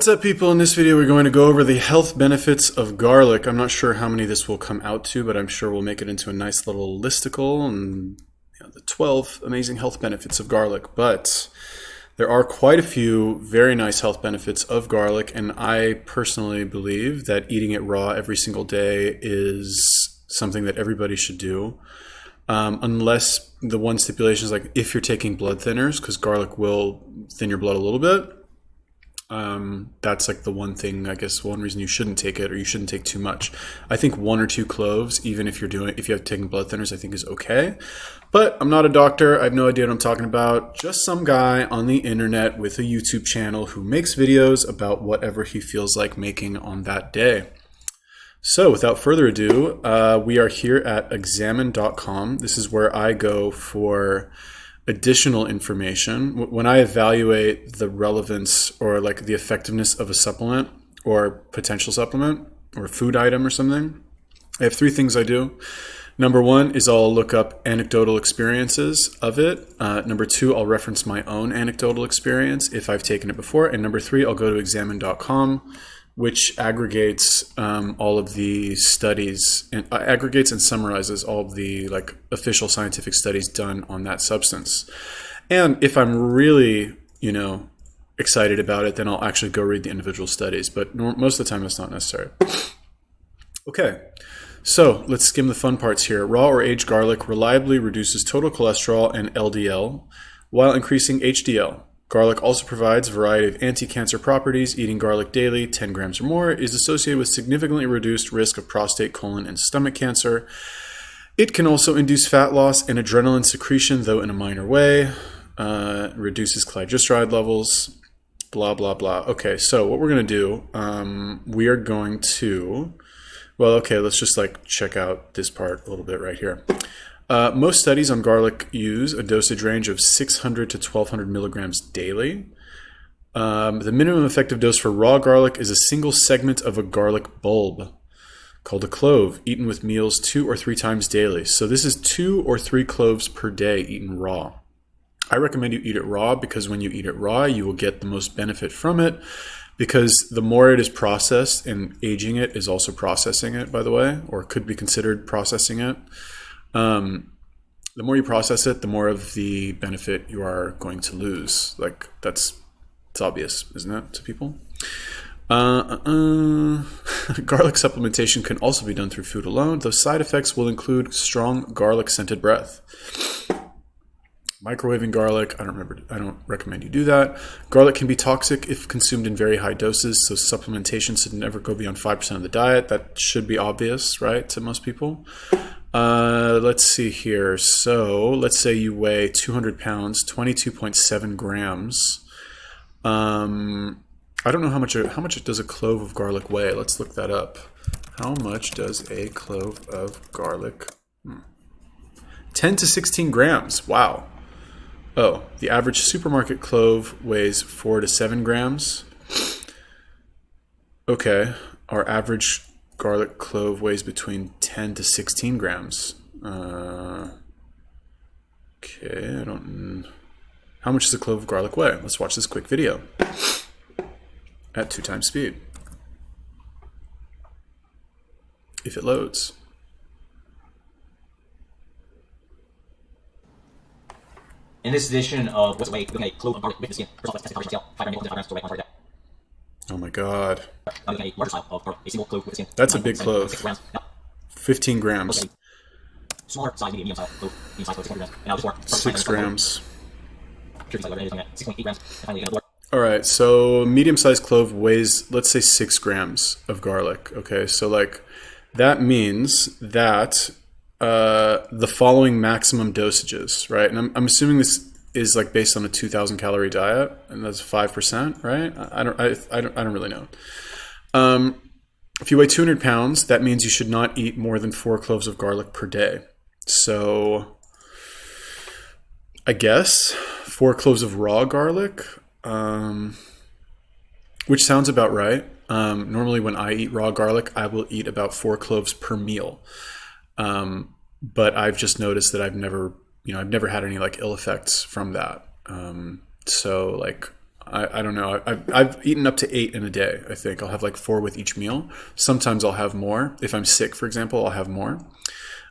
What's up, people? In this video we're going to go over the health benefits of garlic. I'm not sure how many this will come out to, but I'm sure we'll make it into a nice little listicle and the 12 amazing health benefits of garlic. But there are quite a few very nice health benefits of garlic, and I personally believe that eating it raw every single day is something that everybody should do. Unless the one stipulation is like if you're taking blood thinners, because garlic will thin your blood a little bit. That's like the one thing, I guess, one reason you shouldn't take it, or you shouldn't take too much. I think 1 or 2 cloves, even if you have taken blood thinners, I think is okay. But I'm not a doctor. I have no idea what I'm talking about. Just some guy on the internet with a YouTube channel who makes videos about whatever he feels like making on that day. So without further ado, we are here at examine.com. This is where I go for additional information. When I evaluate the relevance or like the effectiveness of a supplement or potential supplement or food item or something, I have 3 things I do. Number 1 is I'll look up anecdotal experiences of it. Number 2, I'll reference my own anecdotal experience if I've taken it before. And number 3, I'll go to examine.com, which aggregates all of the studies and aggregates and summarizes all of the like official scientific studies done on that substance. And if I'm really, excited about it, then I'll actually go read the individual studies. But most of the time, that's not necessary. Okay, so let's skim the fun parts here. Raw or aged garlic reliably reduces total cholesterol and LDL while increasing HDL. Garlic also provides a variety of anti-cancer properties. Eating garlic daily, 10 grams or more, is associated with significantly reduced risk of prostate, colon, and stomach cancer. It can also induce fat loss and adrenaline secretion, though in a minor way. Reduces triglyceride levels, blah, blah, blah. Okay, so what we're going to do, we are going to, let's just check out this part a little bit right here. Most studies on garlic use a dosage range of 600 to 1200 milligrams daily. The minimum effective dose for raw garlic is a single segment of a garlic bulb called a clove, eaten with meals 2 or 3 times daily. So this is 2 or 3 cloves per day eaten raw. I recommend you eat it raw because when you eat it raw, you will get the most benefit from it, because the more it is processed, and aging it is also processing it, by the way, or could be considered processing it. The more you process it, the more of the benefit you are going to lose. It's obvious, isn't it, to people? Garlic supplementation can also be done through food alone. Those side effects will include strong garlic-scented breath. Microwaving garlic, I don't recommend you do that. Garlic can be toxic if consumed in very high doses, so supplementation should never go beyond 5% of the diet. That should be obvious, right, to most people. Let's see here. So let's say you weigh 200 pounds, 22.7 grams. I don't know how much does a clove of garlic weigh. Let's look that up. How much does a clove of garlic? 10 to 16 grams. Wow. Oh, the average supermarket clove weighs 4 to 7 grams. Okay, our average garlic clove weighs between 10 to 16 grams. Okay, I don't... How much does a clove of garlic weigh? Let's watch this quick video at 2 times speed. If it loads. In this edition of What's Away, looking at a clove of garlic with the skin. First off, let's test the temperature scale. 5 grams to 5 grams to right on target. Oh my god. Now looking at a larger style of garlic, a single clove with the skin. That's a big clove. 6 grams. Now, 15 grams. smaller size, medium size clove, medium size clove, 600 grams. And now this more. 6 grams. Purity size, looking at 6.8 grams. And finally, again, All right, so medium-sized clove weighs, let's say, 6 grams of garlic. Okay, so that means that the following maximum dosages, right? And I'm assuming this is based on a 2,000 calorie diet, and that's 5%, right? I don't really know. If you weigh 200 pounds, that means you should not eat more than 4 cloves of garlic per day. So I guess 4 cloves of raw garlic, which sounds about right. Normally when I eat raw garlic, I will eat about 4 cloves per meal. But I've just noticed that I've never had any ill effects from that. So I don't know. I've eaten up to 8 in a day, I think. I'll have like 4 with each meal. Sometimes I'll have more. If I'm sick, for example, I'll have more.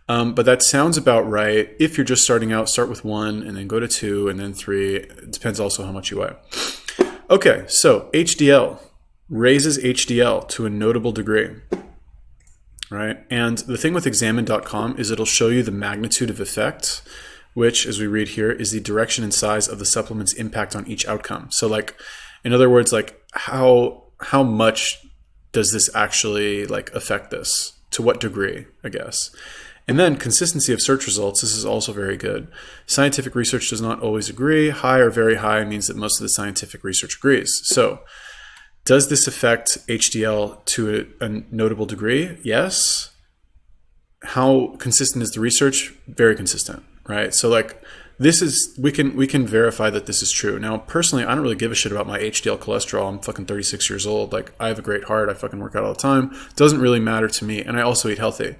But that sounds about right. If you're just starting out, start with 1 and then go to 2 and then 3. It depends also how much you weigh. Okay, so HDL raises HDL to a notable degree, right? And the thing with examine.com is it'll show you the magnitude of effect, which, as we read here, is the direction and size of the supplement's impact on each outcome. So like, in other words, like how much does this actually like affect this? To what degree, I guess. And then consistency of search results. This is also very good. Scientific research does not always agree. High or very high means that most of the scientific research agrees. So does this affect HDL to a notable degree? Yes. How consistent is the research? Very consistent, right? So like this is, we can verify that this is true. Now, personally, I don't really give a shit about my HDL cholesterol. I'm fucking 36 years old. Like I have a great heart. I fucking work out all the time. Doesn't really matter to me. And I also eat healthy.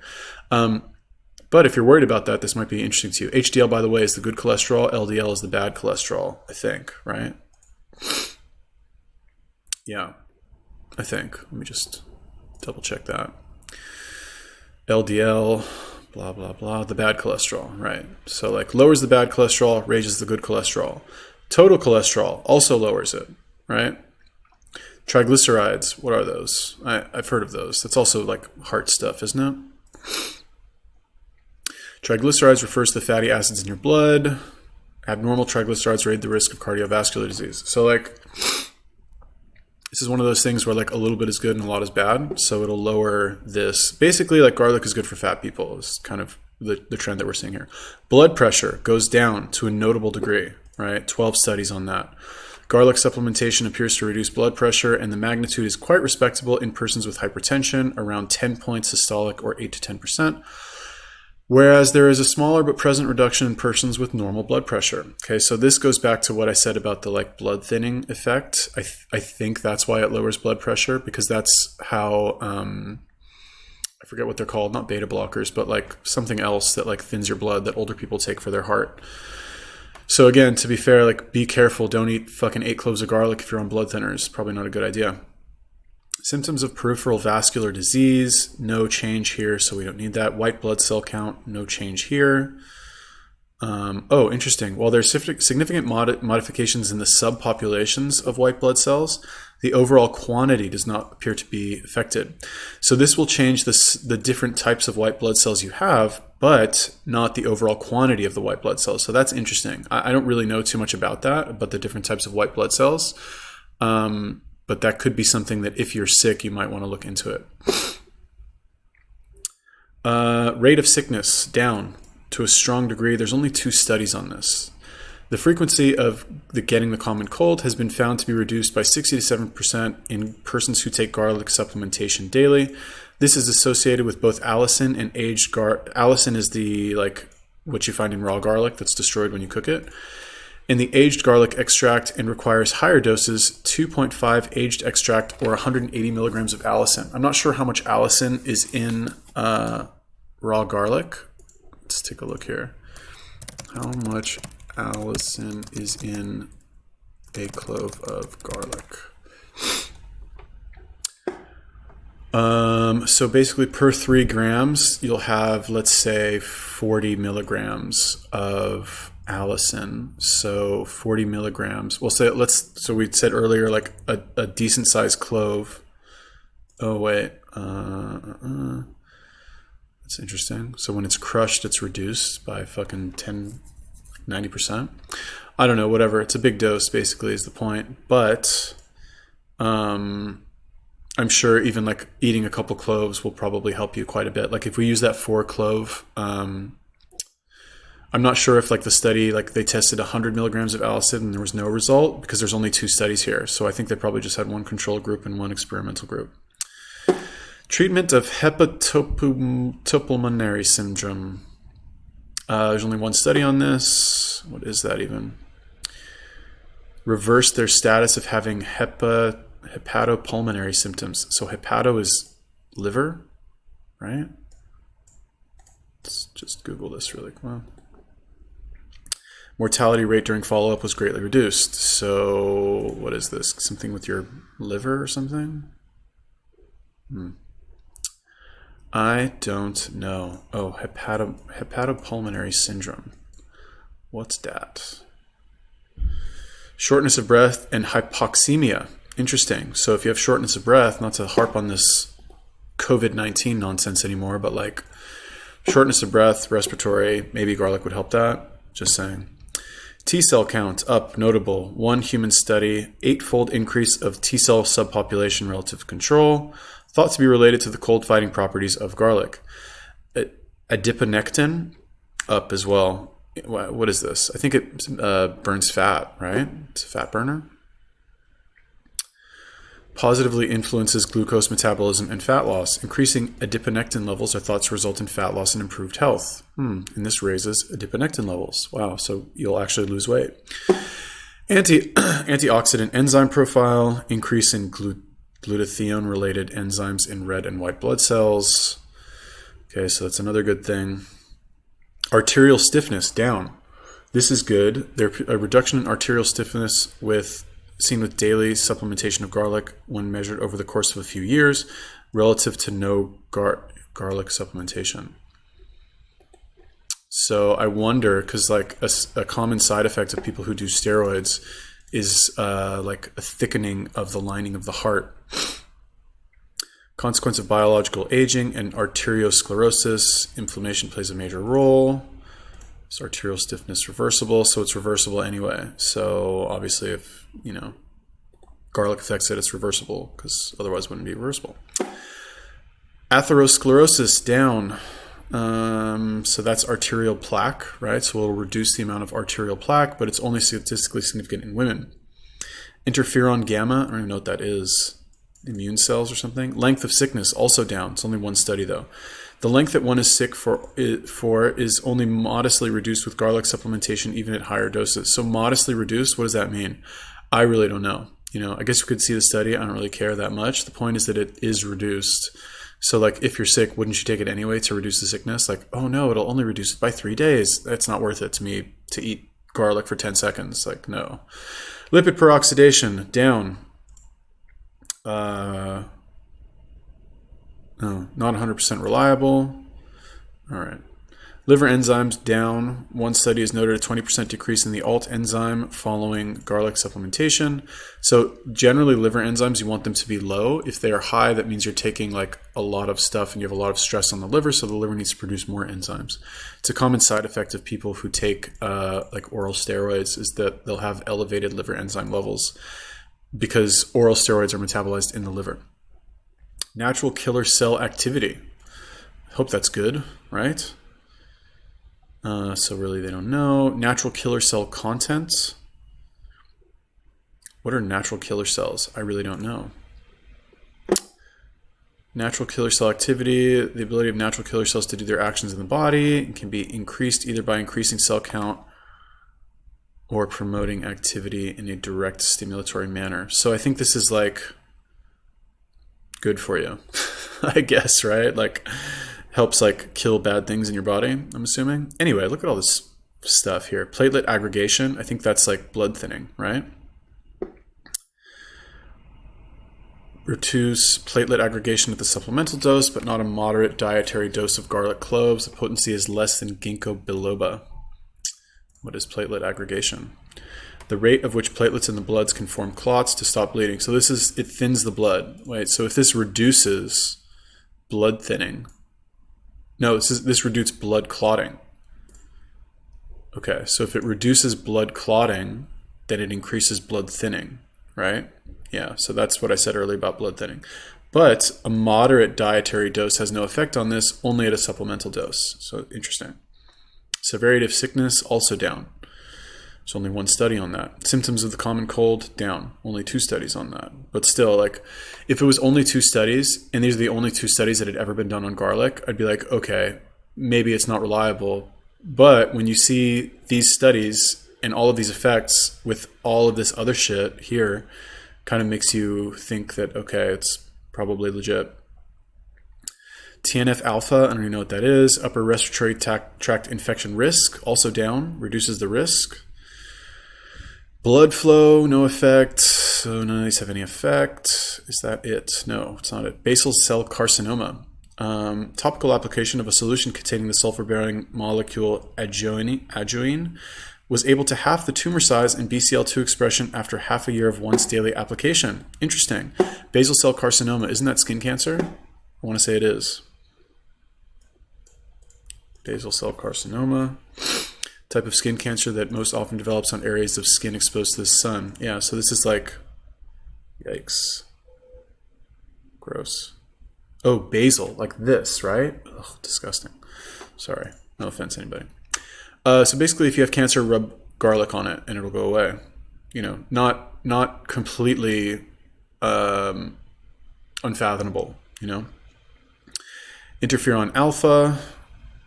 But if you're worried about that, this might be interesting to you. HDL, by the way, is the good cholesterol. LDL is the bad cholesterol, I think, right? Yeah, I think. Let me just double check that. LDL, blah, blah, blah, the bad cholesterol, right? So like lowers the bad cholesterol, raises the good cholesterol. Total cholesterol also lowers it, right? Triglycerides, what are those? I've heard of those. That's also like heart stuff, isn't it? Triglycerides refers to the fatty acids in your blood. Abnormal triglycerides raise the risk of cardiovascular disease. So like, this is one of those things where like a little bit is good and a lot is bad. So it'll lower this. Basically, like garlic is good for fat people is kind of the trend that we're seeing here. Blood pressure goes down to a notable degree, right? 12 studies on that. Garlic supplementation appears to reduce blood pressure, and the magnitude is quite respectable in persons with hypertension, around 10 points systolic or 8 to 10%. Whereas there is a smaller but present reduction in persons with normal blood pressure. Okay, so this goes back to what I said about the like blood thinning effect. I think that's why it lowers blood pressure, because that's how, I forget what they're called, not beta blockers, but like something else that like thins your blood that older people take for their heart. So again, to be fair, like be careful. Don't eat fucking 8 cloves of garlic if you're on blood thinners. Probably not a good idea. Symptoms of peripheral vascular disease, no change here, so we don't need that. White blood cell count, no change here. Oh, interesting. While there's significant modifications in the subpopulations of white blood cells, the overall quantity does not appear to be affected. So this will change the different types of white blood cells you have, but not the overall quantity of the white blood cells. So that's interesting. I don't really know too much about that, about the different types of white blood cells. But that could be something that if you're sick, you might want to look into it. Rate of sickness down to a strong degree. There's only 2 studies on this. The frequency of getting the common cold has been found to be reduced by 60 to 7% in persons who take garlic supplementation daily. This is associated with both allicin and aged allicin is the like what you find in raw garlic that's destroyed when you cook it. In the aged garlic extract, and requires higher doses, 2.5 aged extract or 180 milligrams of allicin. I'm not sure how much allicin is in raw garlic. Let's take a look here. How much allicin is in a clove of garlic? So basically per 3 grams, you'll have, let's say, 40 milligrams of allicin. So 40 milligrams. We'll say so we said earlier like a decent sized clove. Oh wait, that's interesting. So when it's crushed, it's reduced by fucking 90%. I don't know, whatever. It's a big dose basically is the point. But I'm sure even like eating a couple cloves will probably help you quite a bit. Like if we use that 4 clove, I'm not sure if like the study, like they tested 100 milligrams of allicin and there was no result because there's only 2 studies here. So I think they probably just had 1 control group and 1 experimental group. Treatment of Pulmonary syndrome. There's only 1 study on this. What is that even? Reverse their status of having hepatopulmonary symptoms. So hepato is liver, right? Let's just Google this really quick. Mortality rate during follow-up was greatly reduced. So what is this? Something with your liver or something? I don't know. Oh, hepatopulmonary syndrome. What's that? Shortness of breath and hypoxemia. Interesting. So if you have shortness of breath, not to harp on this COVID-19 nonsense anymore, but like shortness of breath, respiratory, maybe garlic would help that. Just saying. T cell count up, notable. One human study, 8-fold increase of T cell subpopulation relative to control, thought to be related to the cold fighting properties of garlic. Adiponectin up as well. What is this? I think it burns fat, right? It's a fat burner. Positively influences glucose metabolism and fat loss. Increasing adiponectin levels are thought to result in fat loss and improved health. And this raises adiponectin levels. Wow, so you'll actually lose weight. Antioxidant enzyme profile, increase in glutathione-related enzymes in red and white blood cells. Okay, so that's another good thing. Arterial stiffness, down. This is good. There's a reduction in arterial stiffness seen with daily supplementation of garlic when measured over the course of a few years relative to no garlic supplementation. So I wonder, because like a common side effect of people who do steroids is like a thickening of the lining of the heart. Consequence of biological aging and arteriosclerosis. Inflammation plays a major role. Is arterial stiffness reversible? So it's reversible anyway. So obviously if, garlic affects it, it's reversible because otherwise it wouldn't be reversible. Atherosclerosis, down. So that's arterial plaque, right? So it'll reduce the amount of arterial plaque, but it's only statistically significant in women. Interferon gamma, I don't even know what that is. Immune cells or something. Length of sickness, also down. It's only one study though. The length that one is sick for is only modestly reduced with garlic supplementation, even at higher doses. So modestly reduced, what does that mean? I really don't know. I guess you could see the study. I don't really care that much. The point is that it is reduced. So like if you're sick, wouldn't you take it anyway to reduce the sickness? Like, oh no, it'll only reduce it by 3 days. That's not worth it to me to eat garlic for 10 seconds. Like, no. Lipid peroxidation, down. No, not 100% reliable. All right. Liver enzymes down. One study has noted a 20% decrease in the ALT enzyme following garlic supplementation. So generally liver enzymes, you want them to be low. If they are high, that means you're taking like a lot of stuff and you have a lot of stress on the liver, so the liver needs to produce more enzymes. It's a common side effect of people who take like oral steroids is that they'll have elevated liver enzyme levels because oral steroids are metabolized in the liver. Natural killer cell activity. Hope that's good, right? So really they don't know. Natural killer cell content. What are natural killer cells? I really don't know. Natural killer cell activity. The ability of natural killer cells to do their actions in the body can be increased either by increasing cell count or promoting activity in a direct stimulatory manner. So I think this is like good for you, I guess, right? Like helps like kill bad things in your body, I'm assuming. Anyway, look at all this stuff here. Platelet aggregation, I think that's like blood thinning, right? Reduce platelet aggregation at the supplemental dose, but not a moderate dietary dose of garlic cloves. The potency is less than ginkgo biloba. What is platelet aggregation? The rate of which platelets in the bloods can form clots to stop bleeding. So this is, it thins the blood, right? So if this reduces blood thinning, no, this reduces blood clotting. Okay, so if it reduces blood clotting, then it increases blood thinning, right? Yeah, so that's what I said earlier about blood thinning. But a moderate dietary dose has no effect on this, only at a supplemental dose. So interesting. Severity of sickness, also down. There's only one study on that. Symptoms of the common cold, down. Only 2 studies on that. But still, like, if it was only 2 studies, and these are the only 2 studies that had ever been done on garlic, I'd be like, okay, maybe it's not reliable. But when you see these studies and all of these effects with all of this other shit here, kind of makes you think that, okay, it's probably legit. TNF alpha, I don't even know what that is. Upper respiratory tract infection risk, also down, reduces the risk. Blood flow, no effect. So none of these have any effect. Is that it? No, it's not it. Basal cell carcinoma. Topical application of a solution containing the sulfur-bearing molecule ajoine was able to halve the tumor size and BCL2 expression after half a year of once daily application. Interesting. Basal cell carcinoma, isn't that skin cancer? I want to say it is. Basal cell carcinoma. Type of skin cancer that most often develops on areas of skin exposed to the sun. Yeah, so this is like, yikes. Gross. Oh, basal, like this, right? Ugh, disgusting. Sorry, no offense, anybody. So basically, if you have cancer, rub garlic on it and it'll go away. You know, not completely unfathomable, you know. Interferon alpha,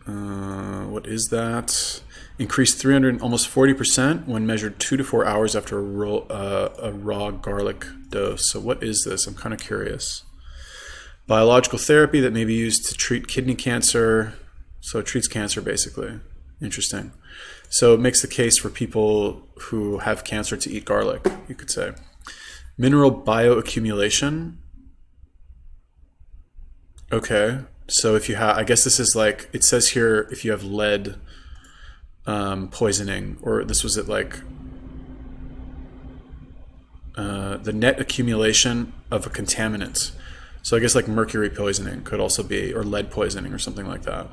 what is that? Increased 300, almost 40% when measured 2 to 4 hours after a raw garlic dose. So what is this? I'm kind of curious. Biological therapy that may be used to treat kidney cancer. So it treats cancer, basically. Interesting. So it makes the case for people who have cancer to eat garlic, you could say. Mineral bioaccumulation. Okay. So if you have, I guess this is like, it says here if you have lead poisoning, or this was at like the net accumulation of a contaminant. So I guess like mercury poisoning could also be, or lead poisoning or something like that.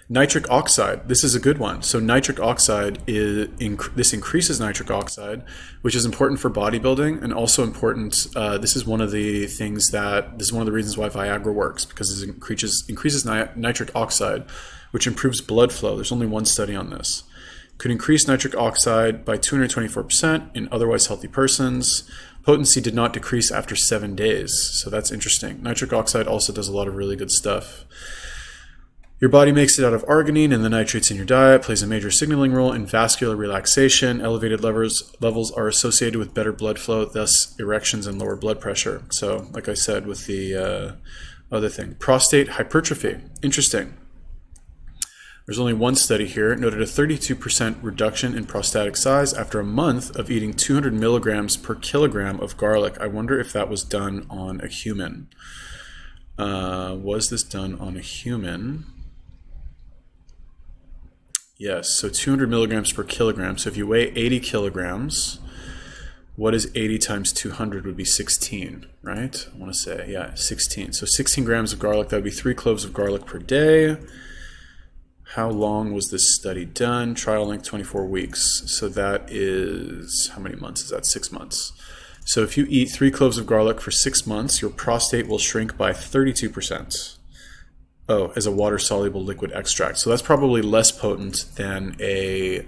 Nitric oxide, this is a good one. So nitric oxide is, this increases nitric oxide, which is important for bodybuilding and also important, this is one of the things that, this is one of the reasons why Viagra works, because it increases nitric oxide, which improves blood flow. There's only one study on this. Could increase nitric oxide by 224% in otherwise healthy persons. Potency did not decrease after 7 days. So that's interesting. Nitric oxide also does a lot of really good stuff. Your body makes it out of arginine, and the nitrates in your diet plays a major signaling role in vascular relaxation. Elevated levels are associated with better blood flow, thus erections and lower blood pressure. So like I said with the other thing. Prostate hypertrophy. Interesting. There's only one study here. It noted a 32% reduction in prostatic size after a month of eating 200 milligrams per kilogram of garlic. I wonder if that was done on a human. Was this done on a human? Yes, so 200 milligrams per kilogram. So if you weigh 80 kilograms, what is 80 times 200 would be 16, right? I want to say, yeah, 16. So 16 grams of garlic, that would be 3 cloves of garlic per day. How long was this study done? Trial length 24 weeks. So that is, how many months is that? 6 months. So if you eat 3 cloves of garlic for 6 months, your prostate will shrink by 32%. Oh, as a water-soluble liquid extract. So that's probably less potent than a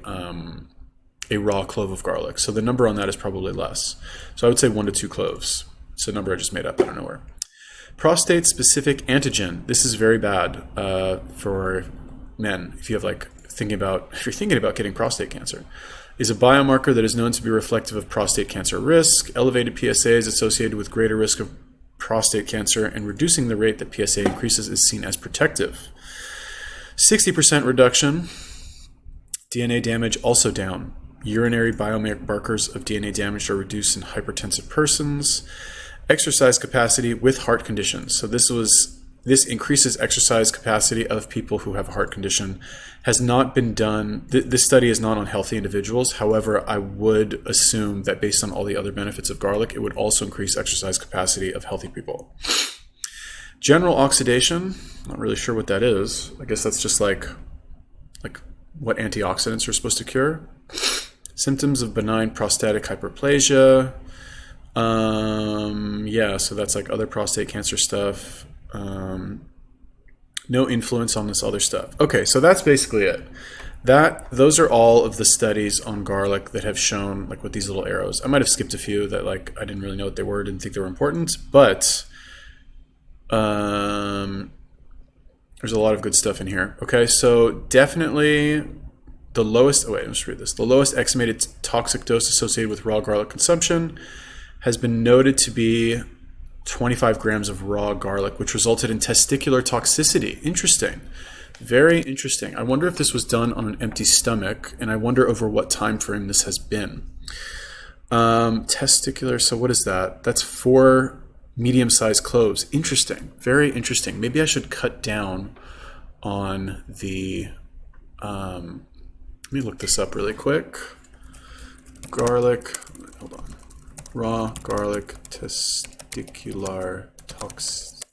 raw clove of garlic. So the number on that is probably less. So I would say 1 to 2 cloves. It's a number I just made up out of nowhere. Prostate-specific antigen. This is very bad for men. If you have if you're thinking about getting prostate cancer, is a biomarker that is known to be reflective of prostate cancer risk. Elevated PSA is associated with greater risk of prostate cancer, and reducing the rate that PSA increases is seen as protective. 60% reduction. DNA damage also down. Urinary biomarkers of DNA damage are reduced in hypertensive persons. Exercise capacity with heart conditions. So this increases exercise capacity of people who have a heart condition. Has not been done, this study is not on healthy individuals. However, I would assume that based on all the other benefits of garlic, it would also increase exercise capacity of healthy people. General oxidation, not really sure what that is. I guess that's just like what antioxidants are supposed to cure. Symptoms of benign prostatic hyperplasia. Yeah, so that's like other prostate cancer stuff. No influence on this other stuff. Okay, so that's basically it. Those are all of the studies on garlic that have shown, with these little arrows. I might have skipped a few that I didn't really know what they were, didn't think they were important, but there's a lot of good stuff in here. Okay, so definitely the lowest, let's read this. The lowest estimated toxic dose associated with raw garlic consumption has been noted to be 25 grams of raw garlic, which resulted in testicular toxicity. Interesting. Very interesting. I wonder if this was done on an empty stomach, and I wonder over what time frame this has been. Testicular, so what is that? That's 4 medium-sized cloves. Interesting. Very interesting. Maybe I should cut down on the... let me look this up really quick. Garlic, hold on. Raw garlic testicular toxicity.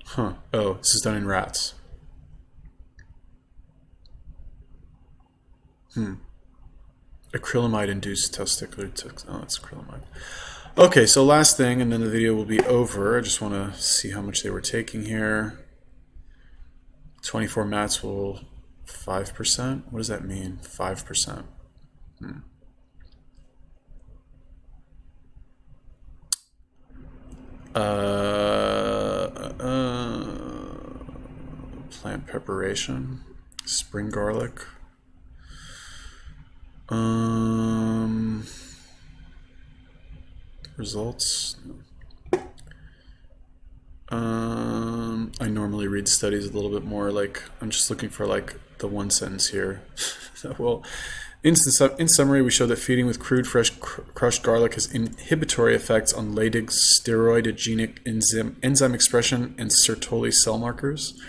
Huh. Oh, this is done in rats. Acrylamide-induced testicular tox. Oh, that's acrylamide. Okay, so last thing, and then the video will be over. I just want to see how much they were taking here. 24 mats will 5%. What does that mean? 5%. Plant preparation, spring garlic. Results. I normally read studies a little bit more. Like, I'm just looking for like the one sentence here. Well, in summary, we show that feeding with crude, fresh, crushed garlic has inhibitory effects on Leydig steroidogenic enzyme expression and Sertoli cell markers.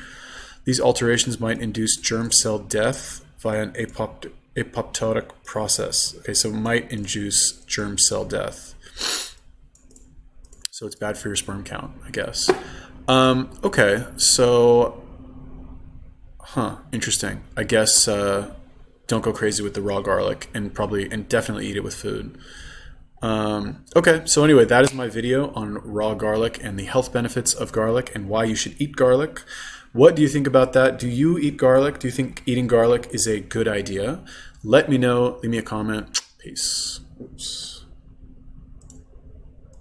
These alterations might induce germ cell death via an apoptotic process. Okay, so might induce germ cell death. So it's bad for your sperm count, I guess. Okay, so, interesting. I guess don't go crazy with the raw garlic, and definitely eat it with food. Okay, so anyway, that is my video on raw garlic and the health benefits of garlic and why you should eat garlic. What do you think about that? Do you eat garlic? Do you think eating garlic is a good idea? Let me know. Leave me a comment. Peace. Oops.